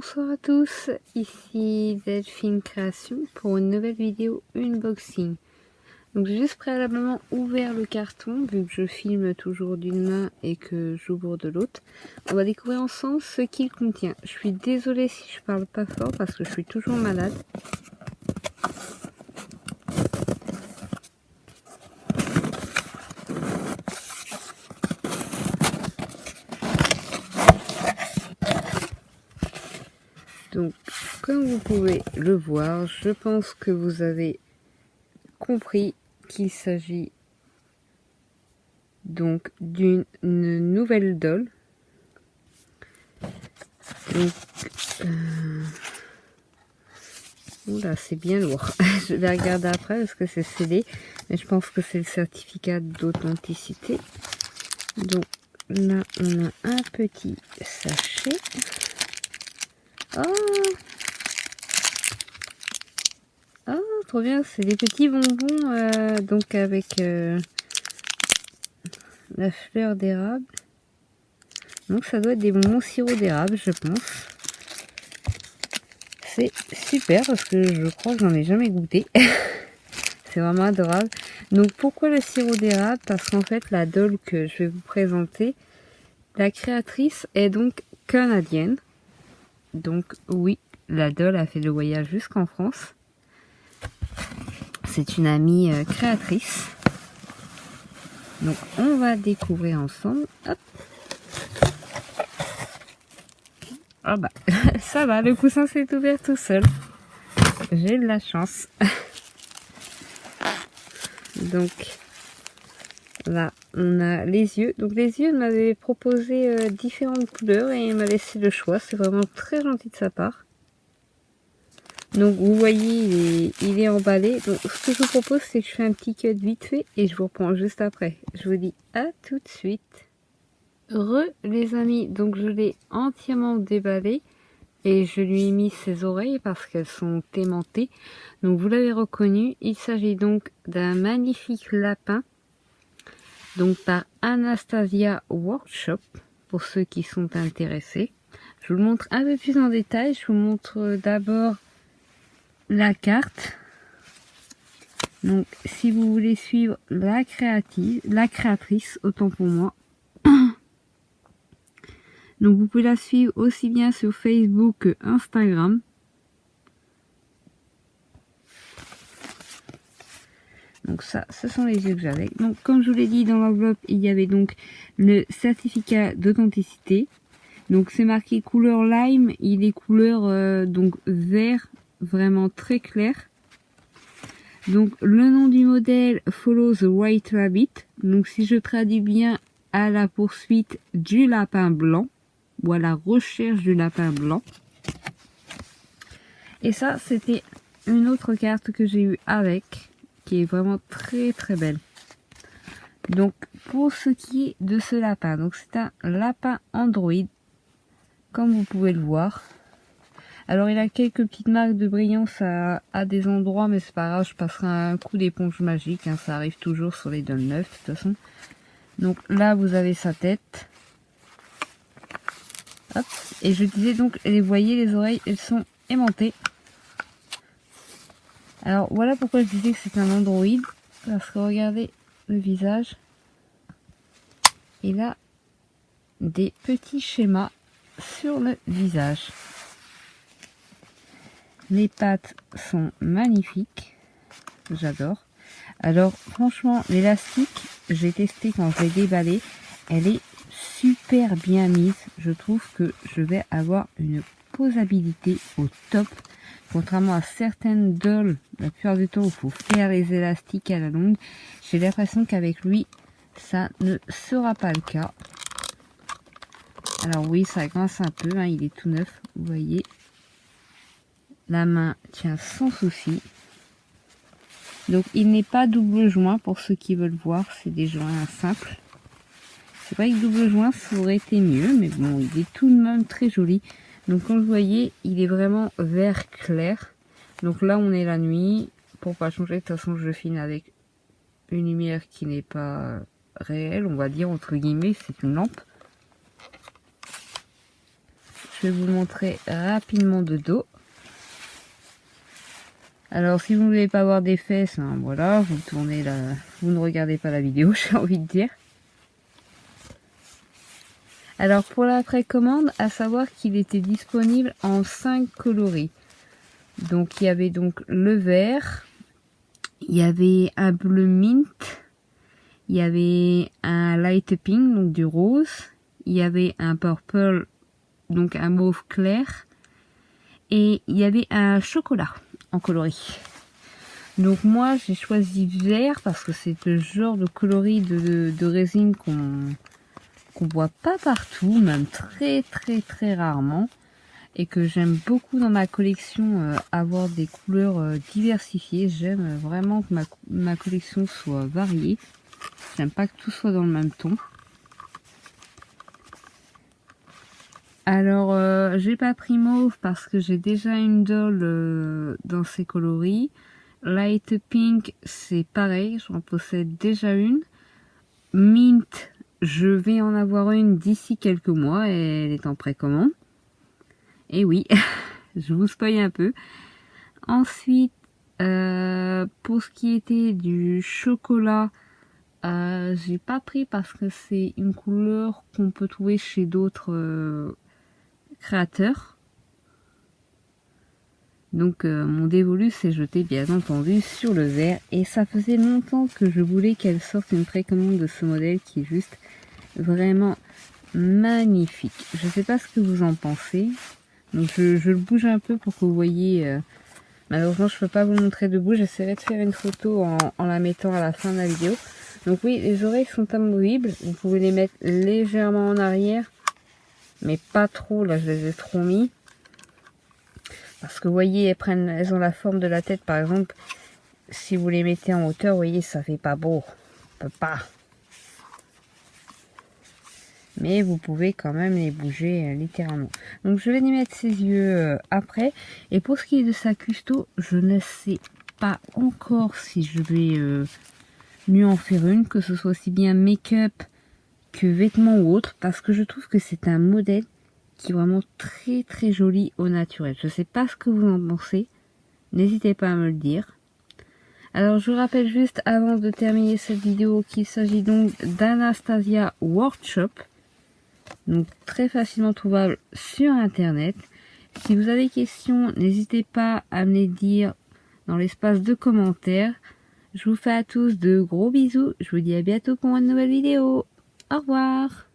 Bonsoir à tous, ici Delphine Création pour une nouvelle vidéo unboxing. Donc j'ai juste préalablement ouvert le carton vu que je filme toujours d'une main et que j'ouvre de l'autre. On va découvrir ensemble ce qu'il contient. Je suis désolée si je parle pas fort parce que je suis toujours malade. Donc, comme vous pouvez le voir, je pense que vous avez compris qu'il s'agit donc d'une nouvelle doll. Donc, oula, c'est bien lourd. Je vais regarder après parce que c'est scellé, mais je pense que c'est le certificat d'authenticité. Donc là, on a un petit sachet. Oh, oh, trop bien, c'est des petits bonbons donc avec la fleur d'érable. Donc ça doit être des bonbons sirop d'érable, je pense. C'est super parce que je crois que j'en ai jamais goûté. C'est vraiment adorable. Donc pourquoi le sirop d'érable? Parce qu'en fait la doll que je vais vous présenter, la créatrice est donc canadienne. Donc oui, la doll a fait le voyage jusqu'en France. C'est une amie créatrice. Donc on va découvrir ensemble. Hop. Ah bah ça va, le coussin s'est ouvert tout seul. J'ai de la chance. Donc là on a les yeux. Donc les yeux m'avaient proposé différentes couleurs et il m'a laissé le choix. C'est vraiment très gentil de sa part. Donc vous voyez il est emballé. Donc ce que je vous propose c'est que je fais un petit cut vite fait et je vous reprends juste après. Je vous dis à tout de suite. Les amis, donc je l'ai entièrement déballé et je lui ai mis ses oreilles parce qu'elles sont aimantées. Donc vous l'avez reconnu, il s'agit donc d'un magnifique lapin donc par Anastasia Workshop pour ceux qui sont intéressés. Je vous le montre un peu plus en détail. Je vous montre d'abord la carte. Donc si vous voulez suivre la créatrice, autant pour moi. Donc vous pouvez la suivre aussi bien sur Facebook que Instagram. Donc ça, ce sont les yeux que j'avais. Donc comme je vous l'ai dit, dans l'enveloppe, il y avait donc le certificat d'authenticité. Donc c'est marqué couleur lime, il est couleur donc vert, vraiment très clair. Donc le nom du modèle, Follow the White Rabbit. Donc si je traduis bien, à la poursuite du lapin blanc, ou à la recherche du lapin blanc. Et ça, c'était une autre carte que j'ai eue avec, qui est vraiment très très belle. Donc pour ce qui est de ce lapin, donc c'est un lapin Android, comme vous pouvez le voir. Alors il a quelques petites marques de brillance à des endroits, mais c'est pas grave, je passerai un coup d'éponge magique, hein, ça arrive toujours sur les dolls neufs de toute façon. Donc là vous avez sa tête. Hop. Et je disais donc, vous voyez les oreilles, elles sont aimantées. Alors voilà pourquoi je disais que c'est un Android, parce que regardez le visage. Il a des petits schémas sur le visage. Les pattes sont magnifiques, j'adore. Alors franchement, l'élastique, j'ai testé quand je l'ai déballé, elle est super bien mise. Je trouve que je vais avoir une posabilité au top. Contrairement à certaines dolls, la plupart du temps, il faut faire les élastiques à la longue. J'ai l'impression qu'avec lui, ça ne sera pas le cas. Alors oui, ça grince un peu, hein, il est tout neuf, vous voyez. La main tient sans souci. Donc il n'est pas double joint pour ceux qui veulent voir, c'est des joints simples. C'est vrai que double joint, ça aurait été mieux, mais bon, il est tout de même très joli. Donc comme vous voyez, il est vraiment vert clair. Donc là, on est la nuit. Pour pas changer, de toute façon, je filme avec une lumière qui n'est pas réelle, on va dire, entre guillemets, c'est une lampe. je vais vous le montrer rapidement de dos. Alors si vous ne voulez pas voir des fesses, hein, voilà, vous tournez là, vous ne regardez pas la vidéo, j'ai envie de dire. Alors pour la précommande, à savoir qu'il était disponible en 5 coloris. Donc il y avait donc le vert, il y avait un bleu mint, il y avait un light pink, donc du rose, il y avait un purple, donc un mauve clair, et il y avait un chocolat en coloris. Donc moi j'ai choisi vert parce que c'est le genre de coloris de résine qu'on voit pas partout, même très rarement, et que j'aime beaucoup dans ma collection, avoir des couleurs diversifiées. J'aime vraiment que ma collection soit variée. J'aime pas que tout soit dans le même ton. Alors j'ai pas pris mauve parce que j'ai déjà une doll dans ces coloris. Light pink, c'est pareil, j'en possède déjà une. Mint, je vais en avoir une d'ici quelques mois et elle est en précommande. Et oui, je vous spoil un peu. Ensuite, pour ce qui était du chocolat, j'ai pas pris parce que c'est une couleur qu'on peut trouver chez d'autres créateurs. Donc mon dévolu s'est jeté bien entendu sur le vert et ça faisait longtemps que je voulais qu'elle sorte une précommande de ce modèle qui est juste vraiment magnifique. Je sais pas ce que vous en pensez. Donc je le bouge un peu pour que vous voyez. Malheureusement je peux pas vous le montrer debout. J'essaierai de faire une photo en la mettant à la fin de la vidéo. Donc oui, les oreilles sont amovibles. Vous pouvez les mettre légèrement en arrière. Mais pas trop, là je les ai trop mis. Parce que vous voyez, elles ont la forme de la tête, par exemple. Si vous les mettez en hauteur, vous voyez, ça fait pas beau. On peut pas. Mais vous pouvez quand même les bouger littéralement. Donc je vais y mettre ses yeux après. Et pour ce qui est de sa custo, je ne sais pas encore si je vais mieux en faire une. Que ce soit aussi bien make-up que vêtements ou autre. Parce que je trouve que c'est un modèle qui est vraiment très joli au naturel. Je sais pas ce que vous en pensez. N'hésitez pas à me le dire. Alors je vous rappelle juste avant de terminer cette vidéo qu'il s'agit donc d'Anastasia Workshop. Donc très facilement trouvable sur internet. Si vous avez des questions, n'hésitez pas à me les dire dans l'espace de commentaires. Je vous fais à tous de gros bisous. Je vous dis à bientôt pour une nouvelle vidéo. Au revoir.